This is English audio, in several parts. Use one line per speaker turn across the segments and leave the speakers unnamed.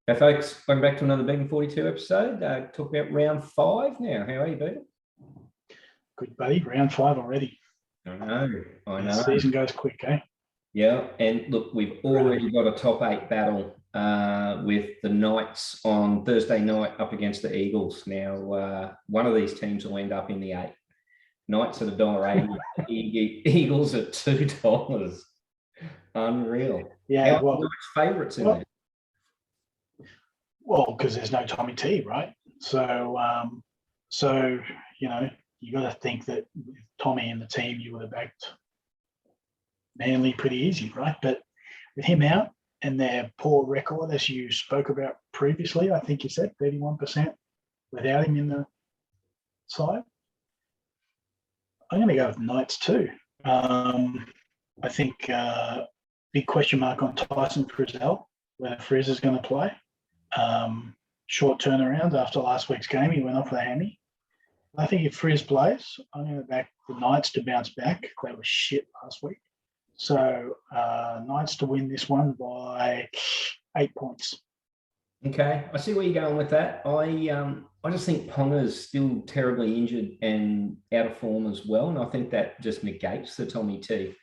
Hey folks, welcome back to another Beacon 42 episode. Talk about round 5 now. How are you, Beacon?
Good, buddy. Round 5 already.
I know.
The season goes quick, eh?
Yeah, and look, we've already got a top 8 battle with the Knights on Thursday night up against the Eagles. Now, one of these teams will end up in the 8. Knights at $1.80, Eagles at $2. Unreal.
Yeah,
Favourites in there?
Well, because there's no Tommy T, right? So you know, you got to think that with Tommy and the team, you would have backed Manly pretty easy, right? But with him out and their poor record, as you spoke about previously, I think you said 31% without him in the side. I'm going to go with Knights too. I think big question mark on Tyson Frizzell, whether Frizz is going to play. Short turnaround after last week's game, he went off with a hammy. I think if Frizz plays, I'm going to back the Knights to bounce back. They were shit last week. So Knights to win this one by 8 points.
Okay, I see where you're going with that. I just think Ponga's still terribly injured and out of form as well, and I think that just negates the Tommy T.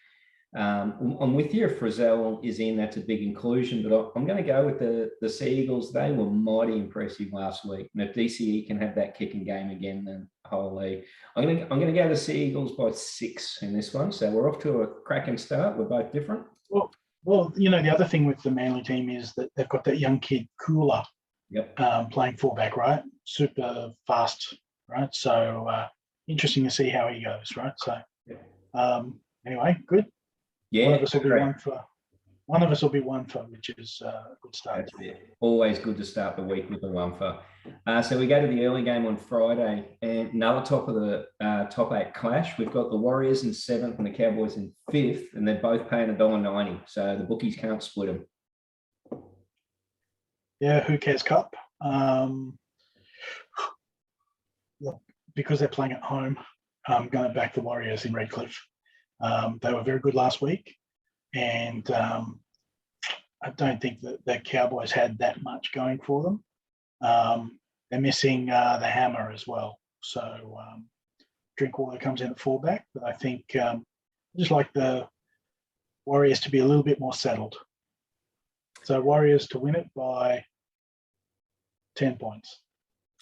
I'm with you. If Frizzell is in, that's a big inclusion, but I'm going to go with the Sea Eagles. They were mighty impressive last week, and if DCE can have that kicking game again, then holy. I'm going to go the Sea Eagles by 6 in this one. So we're off to a cracking start. We're both different.
Well, you know, the other thing with the Manly team is that they've got that young kid, Cooler, playing fullback, right? Super fast, right? So interesting to see how he goes, right? So anyway, good.
Yeah,
one of us will be one for, which is a good start.
Always good to start the week with a one for. So we go to the early game on Friday, and another top of the top 8 clash. We've got the Warriors in 7th and the Cowboys in 5th, and they're both paying $1.90. So the bookies can't split them.
Yeah, who cares cup? Because they're playing at home, I'm going to back the Warriors in Redcliffe. They were very good last week, and I don't think that the Cowboys had that much going for them. They're missing the hammer as well. So Drinkwater comes in at fullback, but I think I just like the Warriors to be a little bit more settled. So Warriors to win it by 10 points.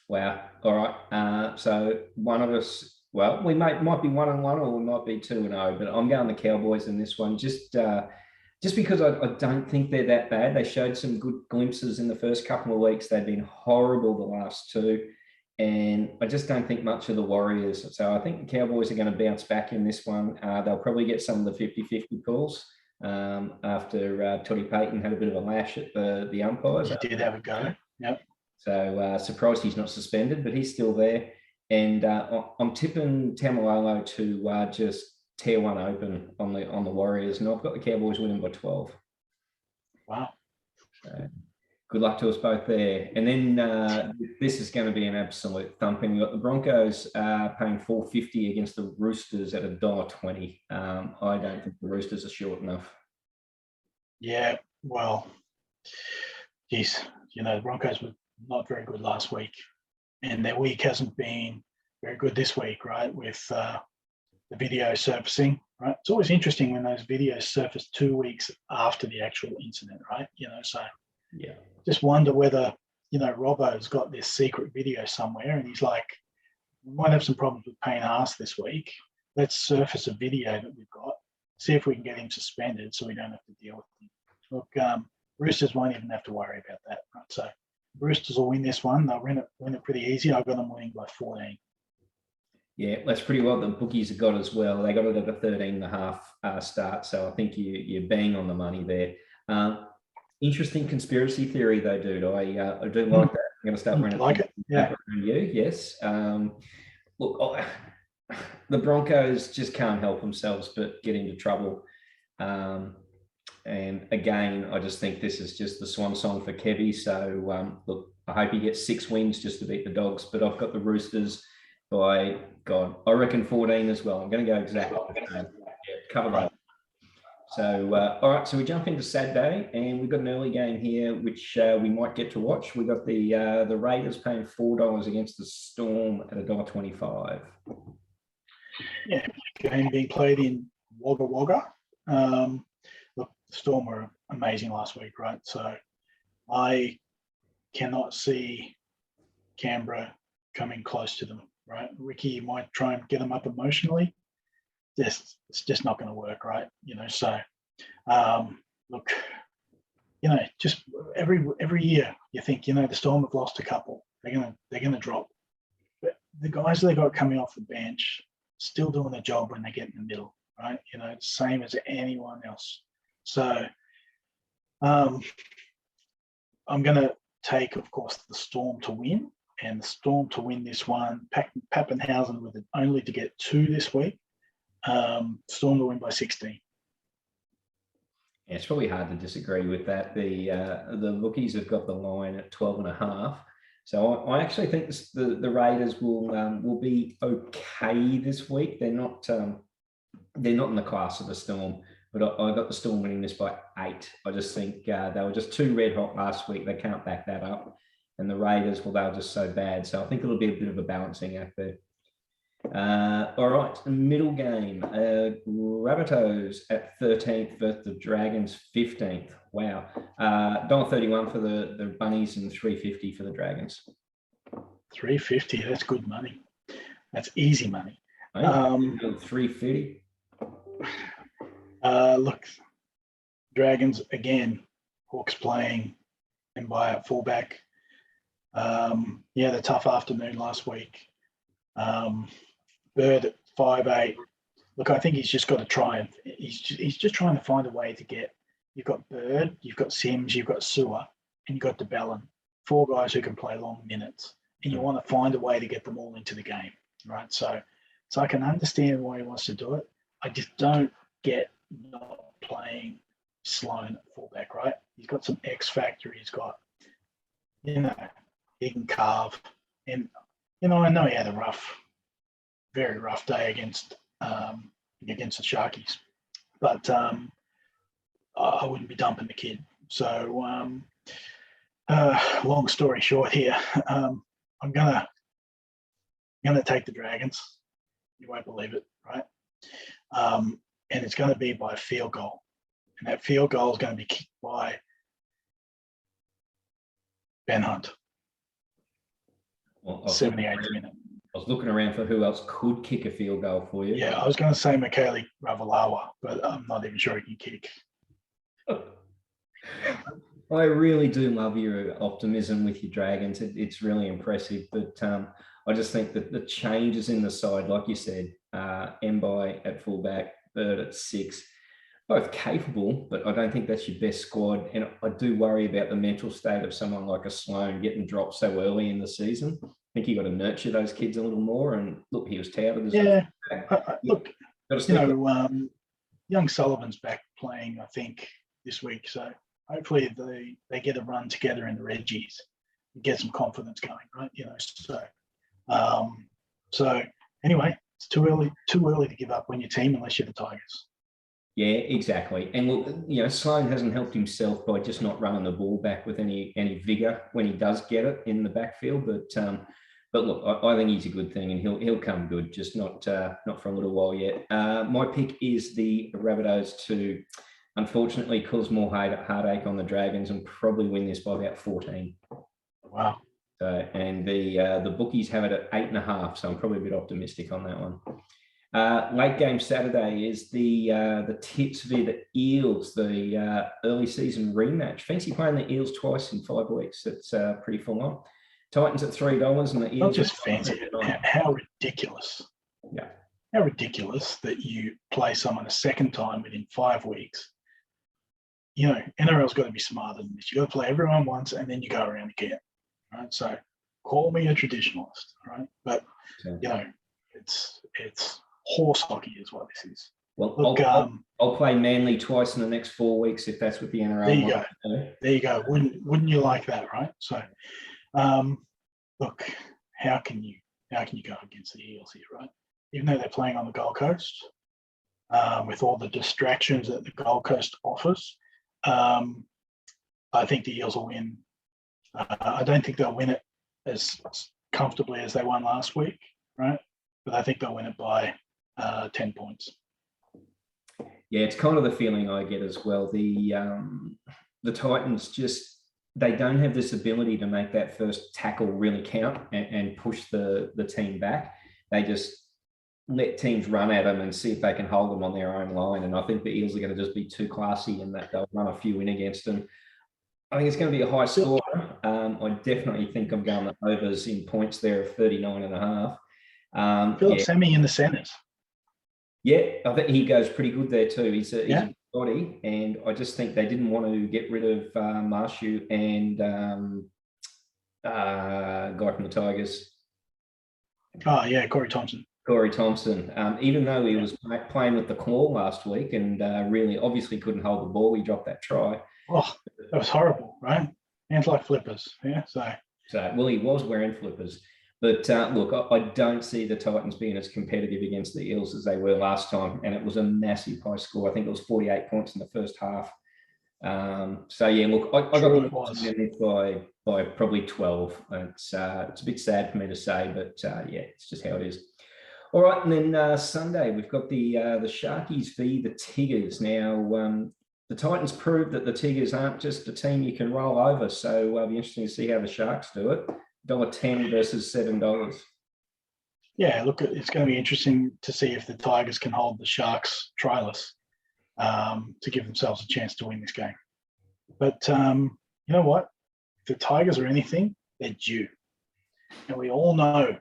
Wow. All right. So one of us. Well, we might be 1-1 or we might be 2-0, but I'm going the Cowboys in this one just because I don't think they're that bad. They showed some good glimpses in the first couple of weeks. They've been horrible the last 2, and I just don't think much of the Warriors. So I think the Cowboys are going to bounce back in this one. They'll probably get some of the 50-50 calls after Toddy Payton had a bit of a lash at the umpires.
He did have a go. Yep.
So surprised he's not suspended, but he's still there. And I'm tipping Tamalolo to just tear one open on the Warriors, and I've got the Cowboys winning by 12.
Wow!
So, good luck to us both there. And then this is going to be an absolute thumping. You've got the Broncos paying $4.50 against the Roosters at $1.20. I don't think the Roosters are short enough.
Yeah, well, geez, you know, the Broncos were not very good last week. And their week hasn't been very good this week, right? With the video surfacing, right? It's always interesting when those videos surface 2 weeks after the actual incident, right? You know, so
yeah,
just wonder whether, you know, Robbo's got this secret video somewhere and he's like, we might have some problems with paying ass this week. Let's surface a video that we've got, see if we can get him suspended so we don't have to deal with him. Look, Roosters won't even have to worry about that, right? So Roosters will win this one. They'll win it pretty easy. I've got them winning by 14.
Yeah, that's pretty well the bookies have got as well. They got it at a 13.5 start, so I think you're bang on the money there. Interesting conspiracy theory, though, dude. I do like that. I'm going to start running
like it. Yeah.
You, yes. Look, the Broncos just can't help themselves but get into trouble. And again, I just think this is just the swan song for Kevy. So, look, I hope he gets 6 wins just to beat the Dogs. But I've got the Roosters by, God, I reckon 14 as well. I'm going to go exactly the same. Yeah, cover that. So, all right, so we jump into Saturday, and we've got an early game here, which we might get to watch. We've got the Raiders paying $4 against the Storm at $1.25.
Yeah, game being played in Wagga Wagga. Look, the Storm were amazing last week, right? So I cannot see Canberra coming close to them, right? Ricky might try and get them up emotionally. It's just not going to work, right? So look, just every year you think, the Storm have lost a couple. They're gonna drop. But the guys they got coming off the bench still doing their job when they get in the middle, right? Same as anyone else. So I'm gonna take, of course, the Storm to win, and the Storm to win this one. Pappenhausen with it only to get 2 this week. Storm to win by 16.
Yeah, it's probably hard to disagree with that. The bookies have got the line at 12.5. So I actually think the Raiders will be okay this week. They're not in the class of the Storm, but I got the Storm winning this by 8. I just think they were just too red hot last week. They can't back that up. And the Raiders, well, they were just so bad. So I think it'll be a bit of a balancing act there. All right, middle game. Rabbitohs at 13th versus the Dragons 15th. Wow. $1.31 for the Bunnies and $3.50 for the Dragons.
$3.50, that's good money. That's easy money.
$3.50.
Look, Dragons again, Hawks playing and by at fullback. The tough afternoon last week. Bird at 5'8". Look, I think he's just got to try and he's just trying to find a way to get. You've got Bird, you've got Sims, you've got Sewer, and you've got DeBellin. 4 guys who can play long minutes, and you want to find a way to get them all into the game, right? So I can understand why he wants to do it. I just don't get not playing Sloan at fullback, right? He's got some X factor. He's got, he can carve, and I know he had a very rough day against the Sharkies, but I wouldn't be dumping the kid. So long story short here, I'm gonna take the Dragons. You won't believe it, right? And it's going to be by a field goal, and that field goal is going to be kicked by Ben Hunt. 78th minute.
I was looking around for who else could kick a field goal for you.
Yeah, I was going to say Michaeli Ravalawa, but I'm not even sure he can kick.
I really do love your optimism with your Dragons. It's really impressive. But I just think that the changes in the side, like you said, Mbai at fullback, Bird at 6, both capable, but I don't think that's your best squad. And I do worry about the mental state of someone like a Sloan getting dropped so early in the season. I think you got to nurture those kids a little more. And look, he was touted as
look, young Sullivan's back playing, I think, this week. So hopefully they get a run together in the Reggies and get some confidence going, right? So anyway, it's too early to give up on your team unless you're the Tigers.
Yeah, exactly. And look, Sloan hasn't helped himself by just not running the ball back with any vigor when he does get it in the backfield. But look, I think he's a good thing, and he'll come good, just not for a little while yet. My pick is the Rabbitohs to, unfortunately, cause more heartache on the Dragons and probably win this by about 14.
Wow.
And the bookies have it at 8.5, so I'm probably a bit optimistic on that one. Late game Saturday is the Tits v the Eels, the early season rematch. Fancy playing the Eels twice in 5 weeks. It's pretty full on. Titans at $3 and the Eels.
Not just fancy. How ridiculous.
Yeah.
How ridiculous that you play someone a second time within 5 weeks. NRL's got to be smarter than this. You got to play everyone once and then you go around again. Right. So call me a traditionalist, right? But it's horse hockey is what this is.
Well, look, I'll play Manly twice in the next 4 weeks if that's what the NRL.
There you go. There you go. Wouldn't you like that, right? So, look, how can you go against the Eels here, right? Even though they're playing on the Gold Coast, with all the distractions that the Gold Coast offers. I think the Eels will win. I don't think they'll win it as comfortably as they won last week, right? But I think they'll win it by 10 points.
Yeah, it's kind of the feeling I get as well. The Titans just, they don't have this ability to make that first tackle really count and push the team back. They just let teams run at them and see if they can hold them on their own line. And I think the Eels are going to just be too classy in that they'll run a few in against them. I think it's going to be a high score. I definitely think I'm going the overs in points there of 39.5.
Philip Semi in the centres.
Yeah, I think he goes pretty good there too. He's a big body, and I just think they didn't want to get rid of Marshu and guy from the Tigers.
Oh yeah, Corey Thompson.
Even though he was playing with the claw last week and really obviously couldn't hold the ball, he dropped that try.
Oh, that was horrible, right? Hands like flippers. Yeah, so
well, he was wearing flippers. But look, I don't see the Titans being as competitive against the Eels as they were last time. And it was a massive high score. I think it was 48 points in the first half. So, yeah, look, I got them by probably 12. It's a bit sad for me to say, but yeah, it's just how it is. All right, and then Sunday, we've got the Sharkies v. the Tigers. Now, the Titans proved that the Tigers aren't just a team you can roll over. So it'll be interesting to see how the Sharks do it. $1.10 versus $7.
Yeah, look, it's going to be interesting to see if the Tigers can hold the Sharks tryless to give themselves a chance to win this game. But you know what? If the Tigers are anything, they're due. And we all know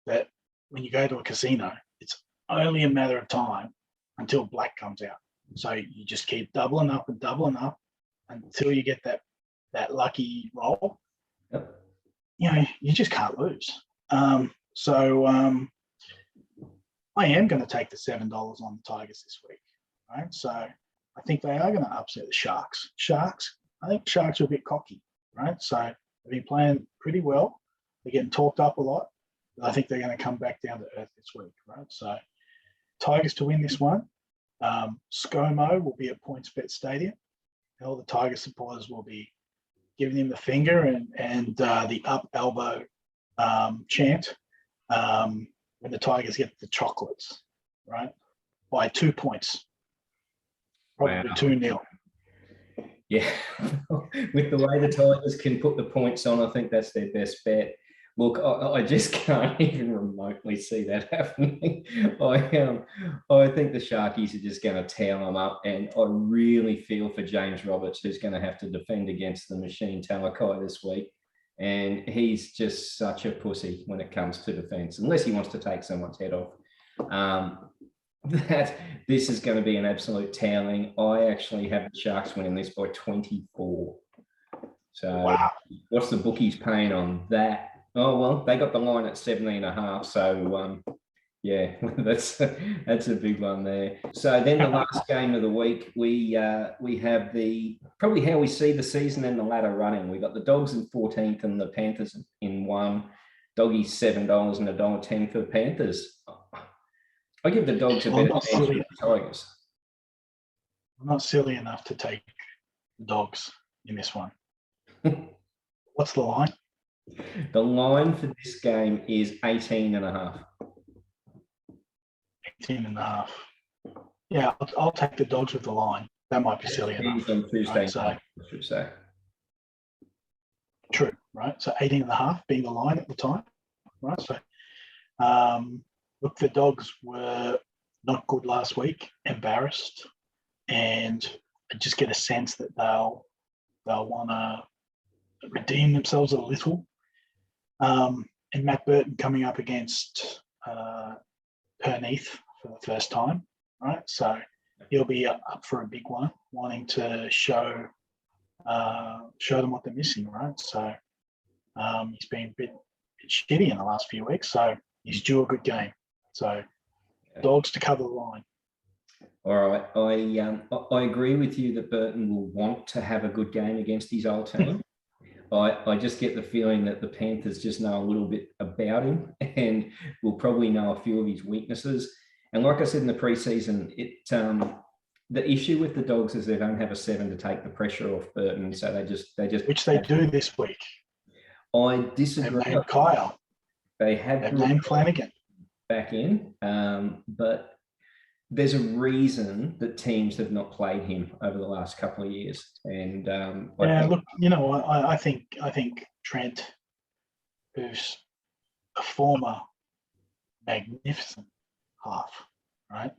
that when you go to a casino, it's only a matter of time until black comes out. So you just keep doubling up until you get that lucky roll.
Yep.
You know, you just can't lose. So I am going to take the $7 on the Tigers this week, right? So I think they are going to upset the Sharks. I think Sharks are a bit cocky, right? So they've been playing pretty well. They're getting talked up a lot. But I think they're going to come back down to earth this week, right? So Tigers to win this one. ScoMo will be at PointsBet Stadium. And all the Tiger supporters will be giving him the finger and the up elbow chant when the Tigers get the chocolates, right? By 2 points. Probably 2-0.
Yeah. With the way the Tigers can put the points on, I think that's their best bet. Look, I just can't even remotely see that happening. I think the Sharkies are just going to towel them up, and I really feel for James Roberts, who's going to have to defend against the machine Talakai this week. And he's just such a pussy when it comes to defence, unless he wants to take someone's head off. That this is going to be an absolute toweling. I actually have the Sharks winning this by 24. So
wow.
What's the bookies paying on that? Oh, well, they got the line at 17.5. So, yeah, that's a big one there. So then the last game of the week, we have probably how we see the season and the ladder running. We got the Dogs in 14th and the Panthers in 1. Doggies $7 and $1.10 for the Panthers. I give the Dogs a better chance than the Tigers.
I'm not silly enough to take the Dogs in this one. What's the line?
The line for this game is 18.5.
18.5. Yeah, I'll take the Dogs with the line. That might be silly enough.
On Tuesday night, I should say.
True, right? So 18.5 being the line at the time, right? So, look, the Dogs were not good last week, embarrassed, and I just get a sense that they'll want to redeem themselves a little. And Matt Burton coming up against Perneath for the first time, right? So he'll be up for a big one, wanting to show them what they're missing, right? So he's been a bit shitty in the last few weeks, so he's due a good game. So Dogs to cover the line.
All right, I agree with you that Burton will want to have a good game against his old team. I just get the feeling that the Panthers just know a little bit about him and will probably know a few of his weaknesses. And like I said in the preseason, the issue with the Dogs is they don't have a 7 to take the pressure off Burton, so they just
which they do this week.
I disagree.
They've named Kyle.
They have
They've named Flanagan
back in, but there's a reason that teams have not played him over the last couple of years. And
look, you know, I think Trent, who's a former magnificent half, right?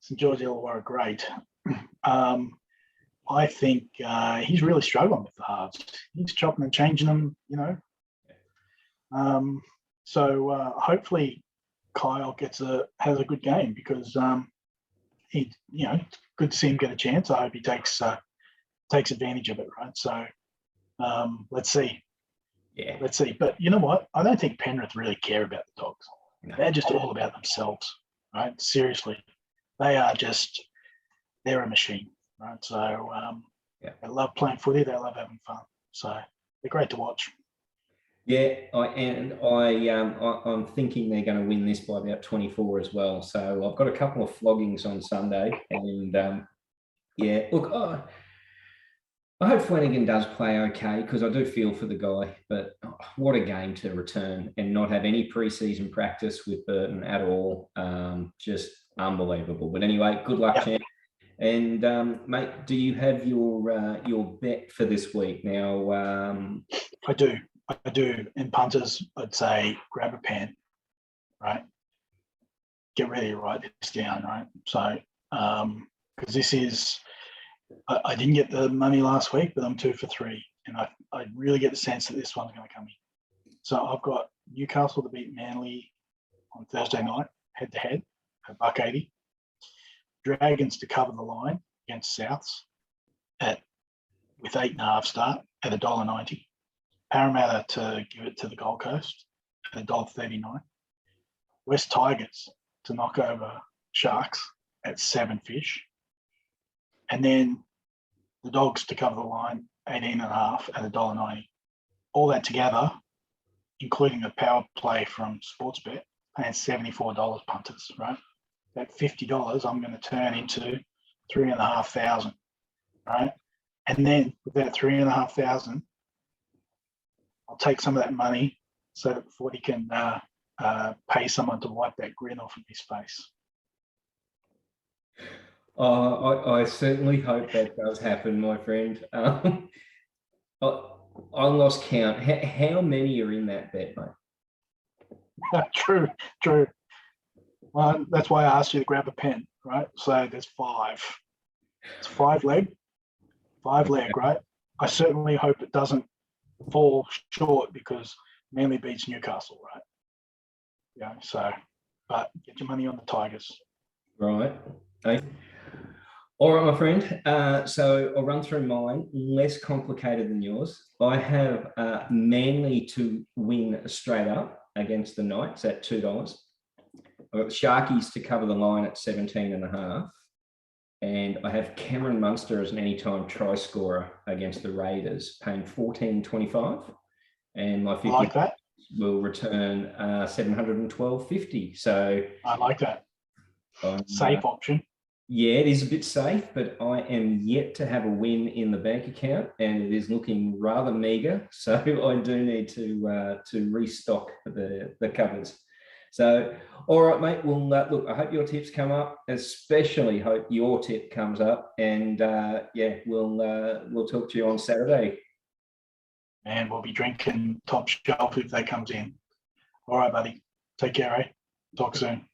St George Illawarra, great. I think he's really struggling with the halves. He's chopping and changing them, you know. So hopefully Kyle has a good game, because he, you know, it's good to see him get a chance. I hope he takes advantage of it, right? So let's see.
Yeah.
Let's see. But you know what? I don't think Penrith really care about the Dogs.
No.
They're just all about themselves, right? Seriously. They're a machine, right? So they love playing footy. They love having fun. So they're great to watch.
Yeah, I'm thinking they're going to win this by about 24 as well. So I've got a couple of floggings on Sunday, and yeah, look, I hope Flanagan does play okay, because I do feel for the guy. But what a game to return and not have any preseason practice with Burton at all. Just unbelievable. But anyway, good luck, champ. And mate, do you have your bet for this week now?
I do. And punters, I'd say grab a pen, right? Get ready to write this down, right? So, because this is, I didn't get the money last week, but I'm 2 for 3, and I really get the sense that this one's going to come in. So I've got Newcastle to beat Manly on Thursday night, head to head, at $1.80. Dragons to cover the line against Souths with 8.5 start at $1.90. Parramatta to give it to the Gold Coast at $1.39. West Tigers to knock over Sharks at 7 fish. And then the Dogs to cover the line, 18.5 at $1.90. All that together, including the power play from Sportsbet, paying $74 punters, right? That $50 I'm going to turn into $3,500, right? And then with that $3,500, I'll take some of that money so that Forty can pay someone to wipe that grin off of his face.
I certainly hope that does happen, my friend. I lost count. How many are in that bet, mate?
True. Well, that's why I asked you to grab a pen, right? So there's 5. It's 5 leg, right? I certainly hope it doesn't fall short, because Manly beats Newcastle, right? Yeah, so, but get your money on the Tigers.
Right. Okay. All right, my friend. So I'll run through mine, less complicated than yours. I have Manly to win straight up against the Knights at $2. I've got the Sharkies to cover the line at 17.5. And I have Cameron Munster as an anytime try scorer against the Raiders, paying $14.25. And my 50
like that.
will return $712.50. So
I like that. Safe option.
Yeah, it is a bit safe, but I am yet to have a win in the bank account, and it is looking rather meager. So I do need to restock the covers. So, all right, mate. Well, look, I hope your tips come up. Especially hope your tip comes up, and yeah, we'll talk to you on Saturday.
And we'll be drinking top shelf if that comes in. All right, buddy. Take care, eh? Talk soon.